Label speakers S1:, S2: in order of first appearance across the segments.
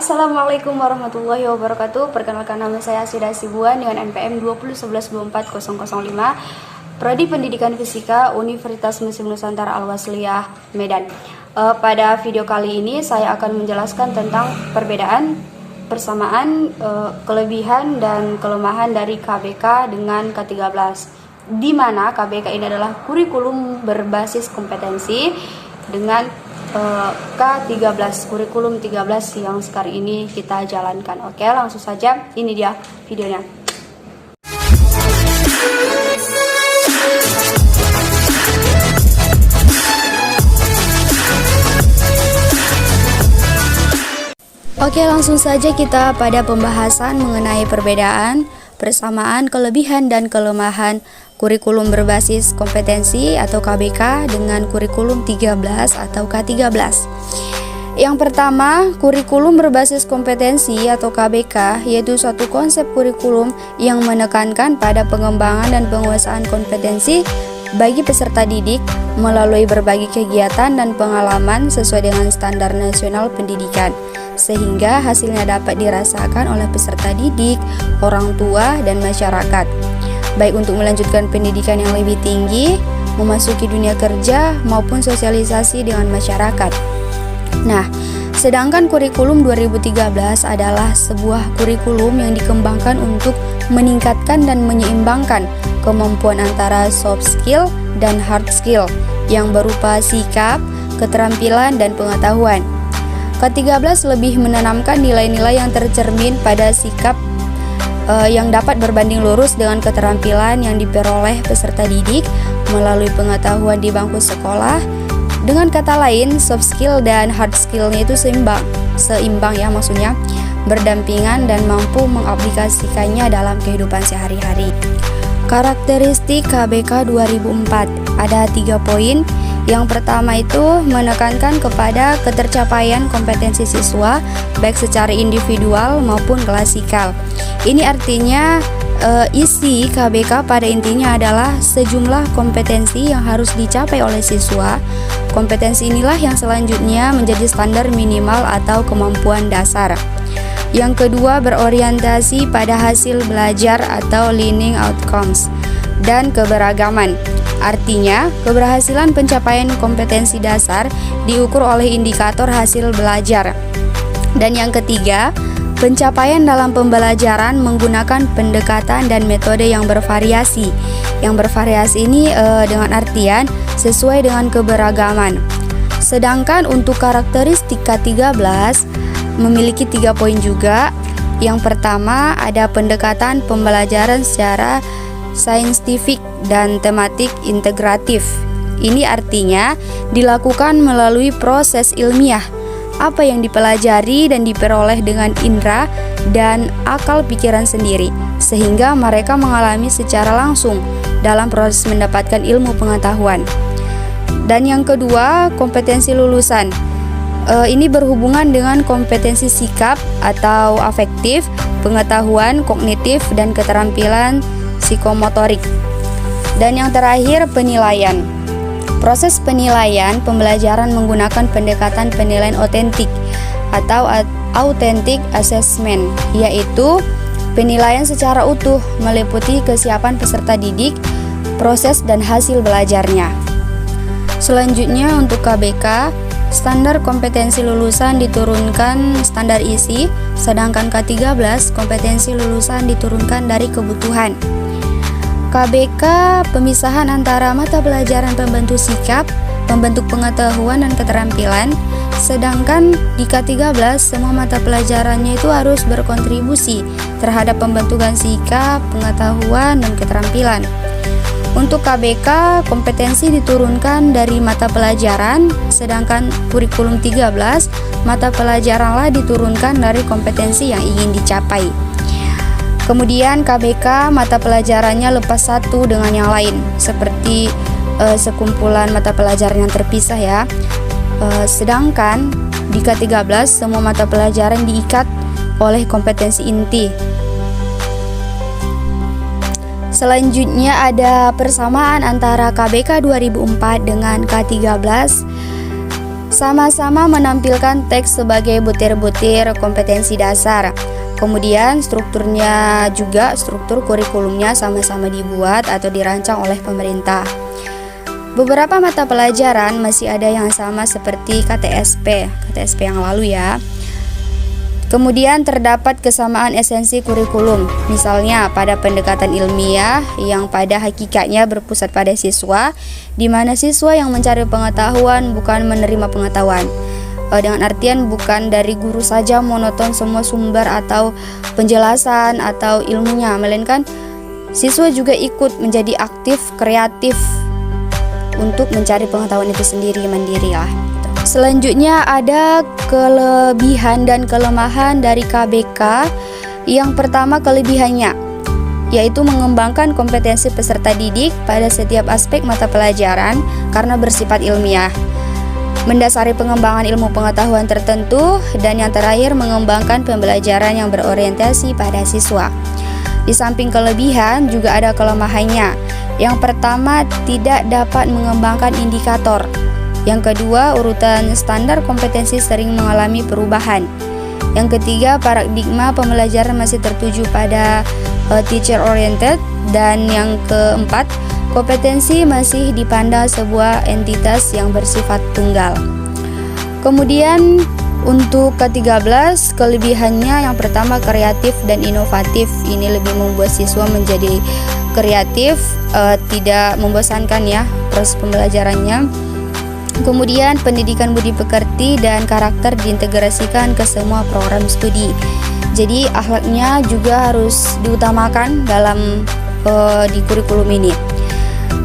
S1: Assalamualaikum warahmatullahi wabarakatuh. Perkenalkan, nama saya Asida Sibuan dengan NPM 2011240005, Prodi Pendidikan Fisika Universitas Muslim Nusantara Al-Wasliyah, Medan. Pada video kali ini saya akan menjelaskan tentang perbedaan, persamaan, kelebihan dan kelemahan dari KBK dengan K13, di mana KBK ini adalah kurikulum berbasis kompetensi dengan K13, kurikulum 13 yang sekarang ini kita jalankan. Oke, langsung saja, ini dia videonya. Oke, langsung saja kita pada pembahasan mengenai perbedaan, persamaan, kelebihan dan kelemahan kurikulum berbasis kompetensi atau KBK dengan kurikulum 13 atau K13. Yang pertama, kurikulum berbasis kompetensi atau KBK yaitu suatu konsep kurikulum yang menekankan pada pengembangan dan penguasaan kompetensi bagi peserta didik melalui berbagai kegiatan dan pengalaman sesuai dengan standar nasional pendidikan, sehingga hasilnya dapat dirasakan oleh peserta didik, orang tua, dan masyarakat, baik untuk melanjutkan pendidikan yang lebih tinggi, memasuki dunia kerja, maupun sosialisasi dengan masyarakat. Nah, sedangkan kurikulum 2013 adalah sebuah kurikulum yang dikembangkan untuk meningkatkan dan menyeimbangkan kemampuan antara soft skill dan hard skill yang berupa sikap, keterampilan, dan pengetahuan. K13 lebih menanamkan nilai-nilai yang tercermin pada sikap yang dapat berbanding lurus dengan keterampilan yang diperoleh peserta didik melalui pengetahuan di bangku sekolah. Dengan kata lain, soft skill dan hard skill-nya itu seimbang ya, maksudnya berdampingan dan mampu mengaplikasikannya dalam kehidupan sehari-hari. Karakteristik KBK 2004 ada 3 poin. Yang pertama itu menekankan kepada ketercapaian kompetensi siswa baik secara individual maupun klasikal. Ini artinya isi KBK pada intinya adalah sejumlah kompetensi yang harus dicapai oleh siswa. Kompetensi inilah yang selanjutnya menjadi standar minimal atau kemampuan dasar. Yang kedua, berorientasi pada hasil belajar atau learning outcomes dan keberagaman. Artinya, keberhasilan pencapaian kompetensi dasar diukur oleh indikator hasil belajar. Dan yang ketiga, pencapaian dalam pembelajaran menggunakan pendekatan dan metode yang bervariasi. Yang bervariasi ini dengan artian sesuai dengan keberagaman. Sedangkan untuk karakteristik K13 memiliki 3 poin juga. Yang pertama, ada pendekatan pembelajaran secara saintifik dan tematik integratif. Ini artinya dilakukan melalui proses ilmiah. Apa yang dipelajari dan diperoleh dengan indera dan akal pikiran sendiri, sehingga mereka mengalami secara langsung dalam proses mendapatkan ilmu pengetahuan. Dan yang kedua, kompetensi lulusan. Ini berhubungan dengan kompetensi sikap atau afektif, pengetahuan kognitif, dan keterampilan psikomotorik. Dan yang terakhir, penilaian. Proses penilaian pembelajaran menggunakan pendekatan penilaian otentik atau authentic assessment, yaitu penilaian secara utuh meliputi kesiapan peserta didik, proses dan hasil belajarnya. Selanjutnya untuk KBK, standar kompetensi lulusan diturunkan standar isi, sedangkan K13 kompetensi lulusan diturunkan dari kebutuhan. KBK, pemisahan antara mata pelajaran pembentuk sikap, pembentuk pengetahuan dan keterampilan. Sedangkan di K13 semua mata pelajarannya itu harus berkontribusi terhadap pembentukan sikap, pengetahuan dan keterampilan. Untuk KBK, kompetensi diturunkan dari mata pelajaran, sedangkan kurikulum 13 mata pelajaranlah diturunkan dari kompetensi yang ingin dicapai. Kemudian KBK mata pelajarannya lepas satu dengan yang lain, seperti sekumpulan mata pelajaran yang terpisah ya. Sedangkan di K13 semua mata pelajaran diikat oleh kompetensi inti. Selanjutnya ada persamaan antara KBK 2004 dengan K13. Sama-sama menampilkan teks sebagai butir-butir kompetensi dasar. Kemudian strukturnya juga, struktur kurikulumnya sama-sama dibuat atau dirancang oleh pemerintah. Beberapa mata pelajaran masih ada yang sama seperti KTSP yang lalu ya. Kemudian terdapat kesamaan esensi kurikulum, misalnya pada pendekatan ilmiah yang pada hakikatnya berpusat pada siswa, di mana siswa yang mencari pengetahuan bukan menerima pengetahuan. Dengan artian bukan dari guru saja monoton semua sumber atau penjelasan atau ilmunya, melainkan siswa juga ikut menjadi aktif, kreatif untuk mencari pengetahuan itu sendiri, mandiri lah. Selanjutnya ada kelebihan dan kelemahan dari KBK. Yang pertama kelebihannya, yaitu mengembangkan kompetensi peserta didik pada setiap aspek mata pelajaran karena bersifat ilmiah, mendasari pengembangan ilmu pengetahuan tertentu, dan yang terakhir mengembangkan pembelajaran yang berorientasi pada siswa. Di samping kelebihan juga ada kelemahannya. Yang pertama, tidak dapat mengembangkan indikator. Yang kedua, urutan standar kompetensi sering mengalami perubahan. Yang ketiga, paradigma pembelajaran masih tertuju pada teacher oriented. Dan yang keempat, kompetensi masih dipandang sebuah entitas yang bersifat tunggal. Kemudian untuk ke-13, kelebihannya yang pertama kreatif dan inovatif. Ini lebih membuat siswa menjadi kreatif, tidak membosankan ya proses pembelajarannya. Kemudian pendidikan budi pekerti dan karakter diintegrasikan ke semua program studi. Jadi akhlaknya juga harus diutamakan dalam di kurikulum ini.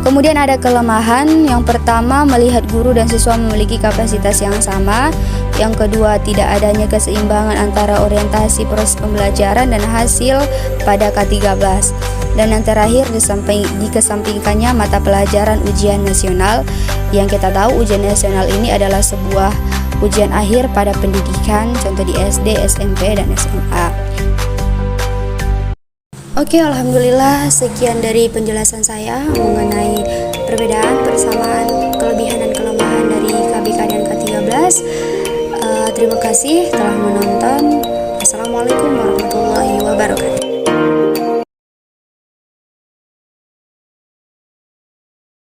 S1: Kemudian ada kelemahan. Yang pertama, melihat guru dan siswa memiliki kapasitas yang sama. Yang kedua, tidak adanya keseimbangan antara orientasi proses pembelajaran dan hasil pada K13. Dan yang terakhir, dikesampingkannya mata pelajaran ujian nasional. Yang kita tahu ujian nasional ini adalah sebuah ujian akhir pada pendidikan, contoh di SD, SMP, dan SMA. Oke, alhamdulillah sekian dari penjelasan saya mengenai perbedaan, persamaan, kelebihan dan kelemahan dari KBK dan K13. Terima kasih telah menonton. Assalamualaikum warahmatullahi wabarakatuh.